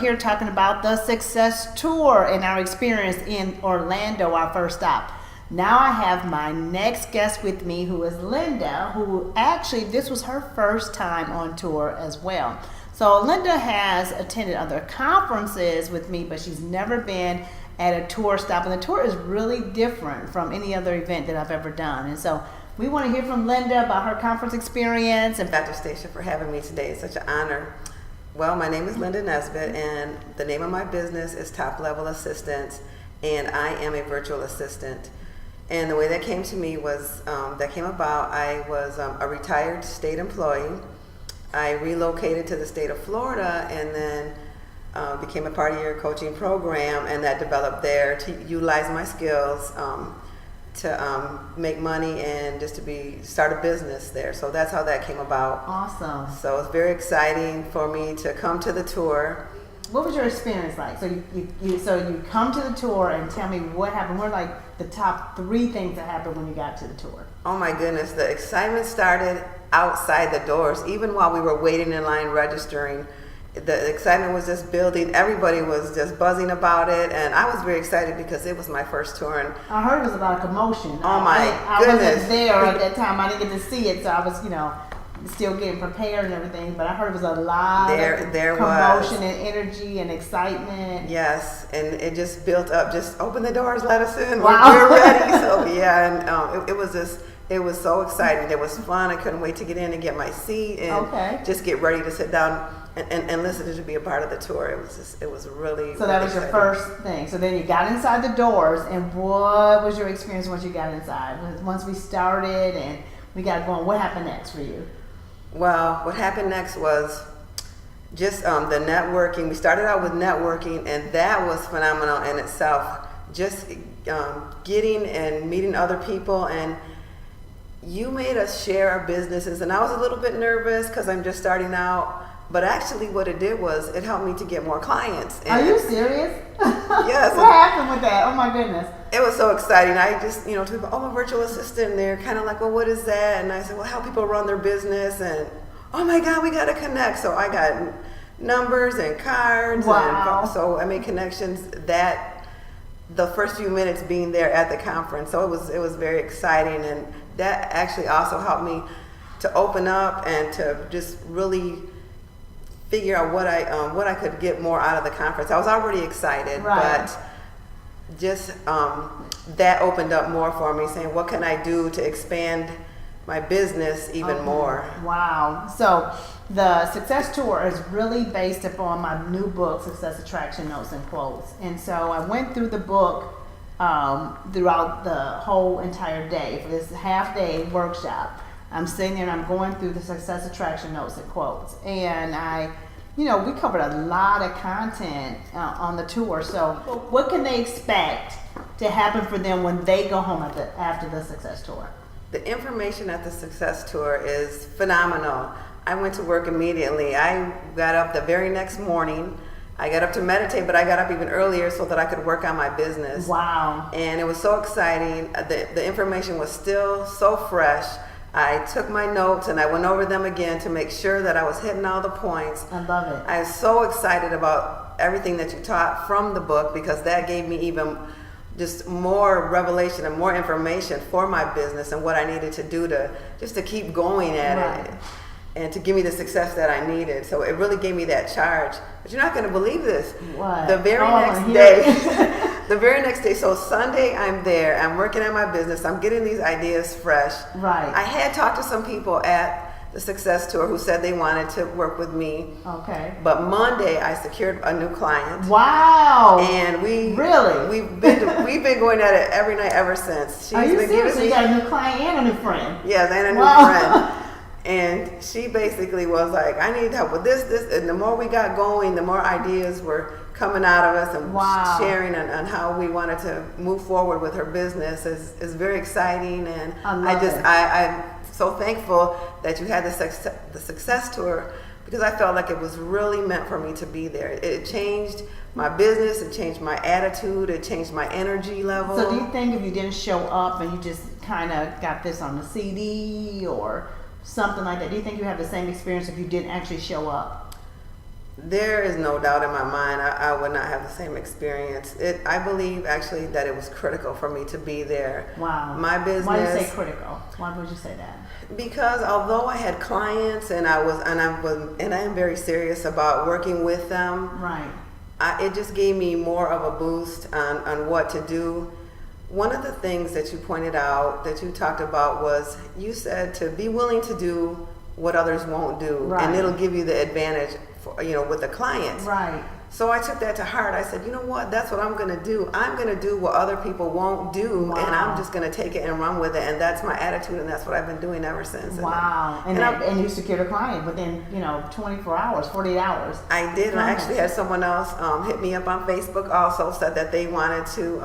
here talking about the Success Tour and our experience in Orlando, our first stop. Now I have my next guest with me, who is Linda, who actually, this was her first time on tour as well. So Linda has attended other conferences with me, but she's never been at a tour stop. And the tour is really different from any other event that I've ever done. And so we want to hear from Linda about her conference experience. And Dr. Stacia, for having me today. It's such an honor. Well, my name is Linda Nesbitt, and the name of my business is Top Level Assistants, and I am a virtual assistant. And the way that came to me was, I was a retired state employee. I relocated to the state of Florida and then became a part of your coaching program, and that developed there to utilize my skills to make money and just to start a business there. So that's how that came about. Awesome. So it's very exciting for me to come to the tour. What was your experience like? So you come to the tour and tell me what happened. What are like the top 3 things that happened when you got to the tour? Oh my goodness, the excitement started outside the doors. Even while we were waiting in line registering, the excitement was just building. Everybody was just buzzing about it, and I was very excited because it was my first tour. And I heard it was about a commotion. Oh my I goodness. wasn't there at that time. I didn't get to see it, so I was, still getting prepared and everything. But I heard it was a lot of commotion and energy and excitement. Yes, and it just built up. Just open the doors, let us in. Wow. We're ready. So yeah, and it was so exciting. It was fun. I couldn't wait to get in and get my seat and just get ready to sit down and listen to be a part of the tour. It was really. So that was your first thing. So then you got inside the doors, and what was your experience once you got inside? Once we started and we got going, what happened next for you? Well, what happened next was just the networking. We started out with networking, and that was phenomenal in itself. Just getting and meeting other people, and you made us share our businesses. And I was a little bit nervous because I'm just starting out, but actually what it did was it helped me to get more clients. And are you serious? Yes. What happened with that? Oh my goodness. It was so exciting. I just, people, I'm a virtual assistant, and they're kind of like, well, what is that? And I said, well, help people run their business. And oh my God, we got to connect. So I got numbers and cards. Wow. And so I made connections the first few minutes being there at the conference. So it was very exciting. And that actually also helped me to open up and to just really figure out what I could get more out of the conference. I was already excited, right. But just that opened up more for me, saying, what can I do to expand my business even more? Wow. So the Success Tour is really based upon my new book, Success Attraction Notes and Quotes. And so I went through the book throughout the whole entire day for this half-day workshop. I'm sitting there and I'm going through the Success Attraction Notes and Quotes. And we covered a lot of content on the tour. So what can they expect to happen for them when they go home after the Success Tour? The information at the Success Tour is phenomenal. I went to work immediately. I got up the very next morning. I got up to meditate, but I got up even earlier so that I could work on my business. Wow. And it was so exciting. The information was still so fresh. I took my notes and I went over them again to make sure that I was hitting all the points. I love it. I was so excited about everything that you taught from the book, because that gave me even just more revelation and more information for my business and what I needed to do to keep going at it and to give me the success that I needed. So it really gave me that charge. But you're not going to believe this. What? The very next day. The very next day, so Sunday, I'm there. I'm working on my business. I'm getting these ideas fresh. Right. I had talked to some people at the Success Tour who said they wanted to work with me. Okay. But Monday, I secured a new client. Wow. And we've been going at it every night ever since. Are you serious? So you got a new client and a new friend? Yes, and a new friend. And she basically was like, I need help with this. And the more we got going, the more ideas were coming out of us and sharing on how we wanted to move forward with her business is very exciting. And I'm so thankful that you had the Success Tour, because I felt like it was really meant for me to be there. It changed my business, it changed my attitude, it changed my energy level. So do you think if you didn't show up and you just kind of got this on the CD or something like that, do you think you have the same experience if you didn't actually show up? There is no doubt in my mind I would not have the same experience. I believe actually that it was critical for me to be there. Wow. My business. Why do you say critical? Why would you say that? Because although I had clients and I am very serious about working with them. Right. It just gave me more of a boost on what to do. One of the things that you pointed out, that you talked about, was you said to be willing to do what others won't do, right. and it'll give you the advantage for, with the clients. Right. So I took that to heart. I said, you know what? That's what I'm going to do. I'm going to do what other people won't do, wow. and I'm just going to take it and run with it. And that's my attitude, and that's what I've been doing ever since. Wow. And you secured a client within 24 hours, 48 hours. I did. And I actually had someone else hit me up on Facebook also, said that they wanted to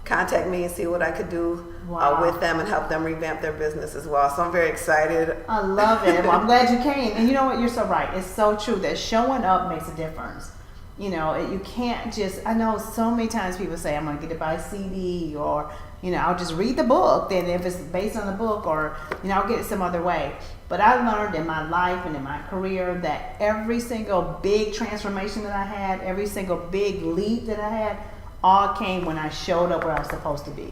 contact me and see what I could do wow. With them and help them revamp their business as well. So I'm very excited. I love it. Well, I'm glad you came. And you know what? You're so right. It's so true that showing up makes a difference. You can't just, I know so many times people say, I'm going to get it by CD, or, I'll just read the book. Then if it's based on the book, or, I'll get it some other way. But I learned in my life and in my career that every single big transformation that I had, every single big leap that I had, all came when I showed up where I was supposed to be.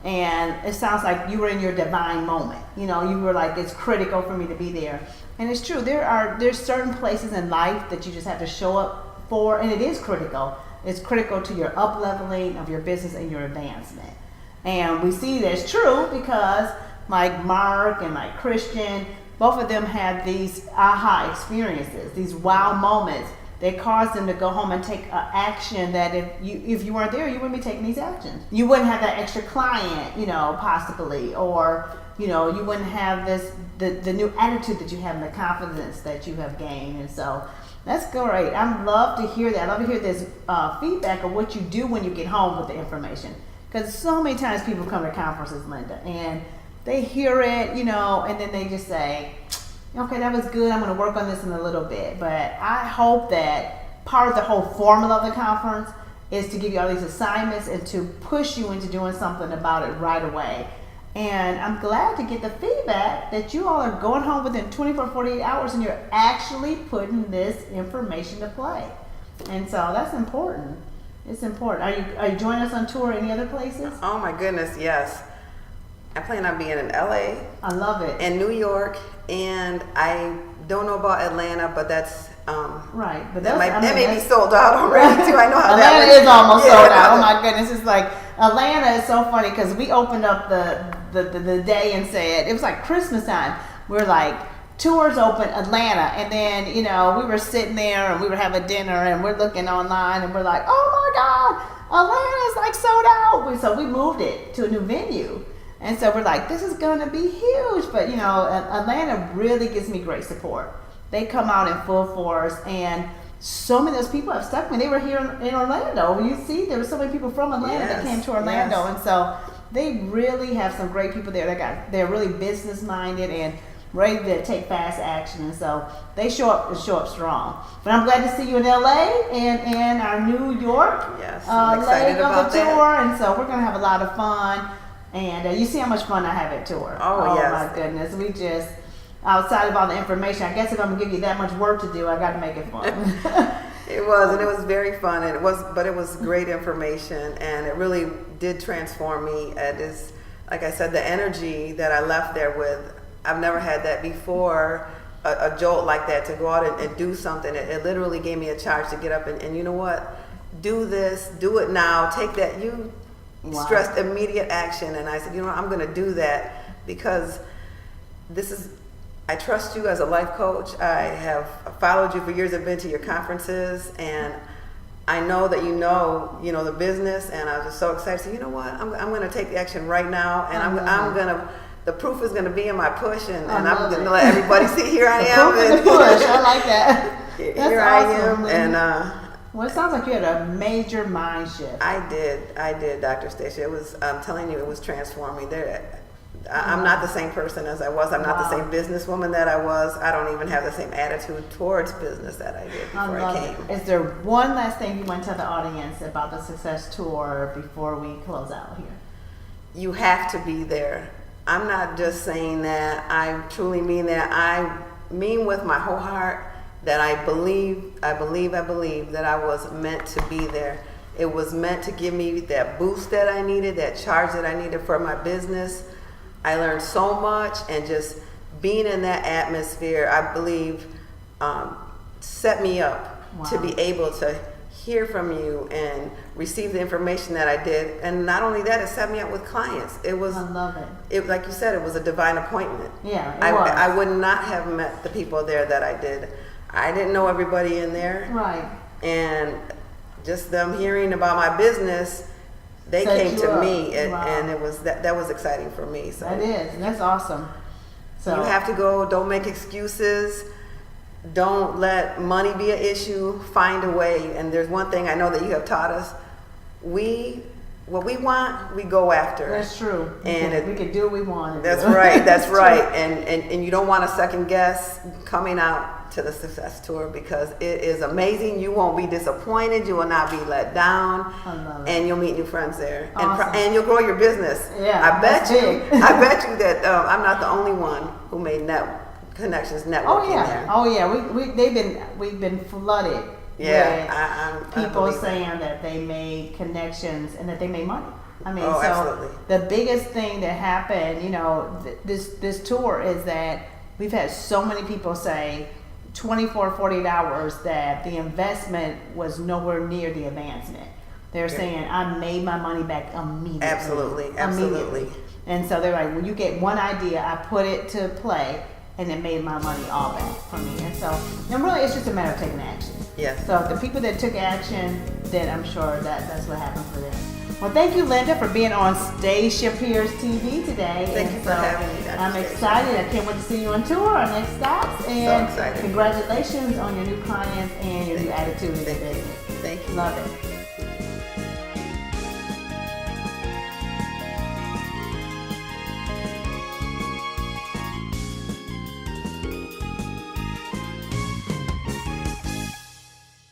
And it sounds like you were in your divine moment. You were like, it's critical for me to be there. And it's true. There's certain places in life that you just have to show up for, and it is critical. It's critical to your up-leveling of your business and your advancement. And we see that's true because like Mark and like Christian, both of them had these aha experiences, these wow moments that caused them to go home and take action that if you weren't there, you wouldn't be taking these actions. You wouldn't have that extra client, possibly, or you wouldn't have the new attitude that you have and the confidence that you have gained. And so that's great. I love to hear that. I love to hear this feedback of what you do when you get home with the information. Because so many times people come to conferences, Linda, and they hear it, and then they just say, okay, that was good. I'm going to work on this in a little bit. But I hope that part of the whole formula of the conference is to give you all these assignments and to push you into doing something about it right away. And I'm glad to get the feedback that you all are going home within 24, 48 hours and you're actually putting this information to play. And so that's important. It's important. Are you joining us on tour any other places? Oh my goodness, yes. I plan on being in LA. I love it. And New York, and I don't know about Atlanta, but that's right. But that may be sold out already too. I know how Atlanta that is almost sold out. Oh my goodness, it's like Atlanta is so funny because we opened up the day and said it was like Christmas time. We're like, tours open Atlanta, and then we were sitting there and we were having dinner and we're looking online and we're like, oh my God, Atlanta's like sold out. So we moved it to a new venue. And so we're like, this is going to be huge. But, Atlanta really gives me great support. They come out in full force. And so many of those people have stuck with me. They were here in Orlando. You see, there were so many people from Atlanta that came to Orlando. Yes. And so they really have some great people there. They're really business-minded and ready to take fast action. And so they show up strong. But I'm glad to see you in LA and our New York leg of the tour. And so we're going to have a lot of fun. And you see how much fun I have at tour. Oh yes. My goodness. We just, outside of all the information, I guess if I'm going to give you that much work to do, I got to make it fun. It was very fun. And it was great information, and it really did transform me. It is, like I said, the energy that I left there with, I've never had that before, a jolt like that to go out and do something. It literally gave me a charge to get up and you know what, do this, do it now, take that, stressed immediate action. And I said, I'm going to do that because I trust you as a life coach. I have followed you for years. I've been to your conferences, and I know that you know the business, and I was just so excited. So you know what, I'm going to take the action right now, and I'm going to, the proof is going to be in my push, and I'm going to let everybody see here I am. Proof in the push. I like that. Here awesome. I am, and well, it sounds like you had a major mind shift. I did, Dr. Stacia. I'm telling you, it was transforming. I'm not the same person as I was. I'm not the same businesswoman that I was. I don't even have the same attitude towards business that I did before I came. Is there one last thing you want to tell the audience about the Success Tour before we close out here? You have to be there. I'm not just saying that. I truly mean that. I mean with my whole heart that I believe that I was meant to be there. It was meant to give me that boost that I needed, that charge that I needed for my business. I learned so much, and just being in that atmosphere, I believe, set me up to be able to hear from you and receive the information that I did. And not only that, it set me up with clients. It was, I love it. Like you said, it was a divine appointment. Yeah, it was. I would not have met the people there that I did. I didn't know everybody in there. Right. And just them hearing about my business, they Set came you to up. me, Wow. and it was that was exciting for me. So That is. That's awesome. So you have to go. Don't make excuses. Don't let money be an issue. Find a way. And there's one thing I know that you have taught us. What we want, we go after. That's true. And we can do what we want. That's right. That's right. True. And you don't want to second guess coming out to the Success Tour, because it is amazing. You won't be disappointed. You will not be let down. I love it. And you'll meet new friends there. Awesome. And you'll grow your business. Yeah, I bet that's you. big. I bet you that I'm not the only one who made connections networking Oh yeah. there. Oh yeah. We've been flooded. Yeah, with I people believe that. saying that they made connections and that they made money. I mean, Oh, so absolutely. the biggest thing that happened, this tour is that we've had so many people say 24, 48 hours that the investment was nowhere near the advancement. They're saying, I made my money back immediately. Absolutely. Immediately. And so they're like, when you get one idea, I put it to play, and it made my money all back from me. And so, and really, it's just a matter of taking action. Yes. So the people that took action, then I'm sure that's what happened for them. Well, thank you, Linda, for being on Stacia Pierce TV today. Thank you for having me, Dr. I'm Stacia. excited. I can't wait to see you on tour, our next stops. And excited. congratulations on your new clients and your new attitude in your business. Thank you. Love it.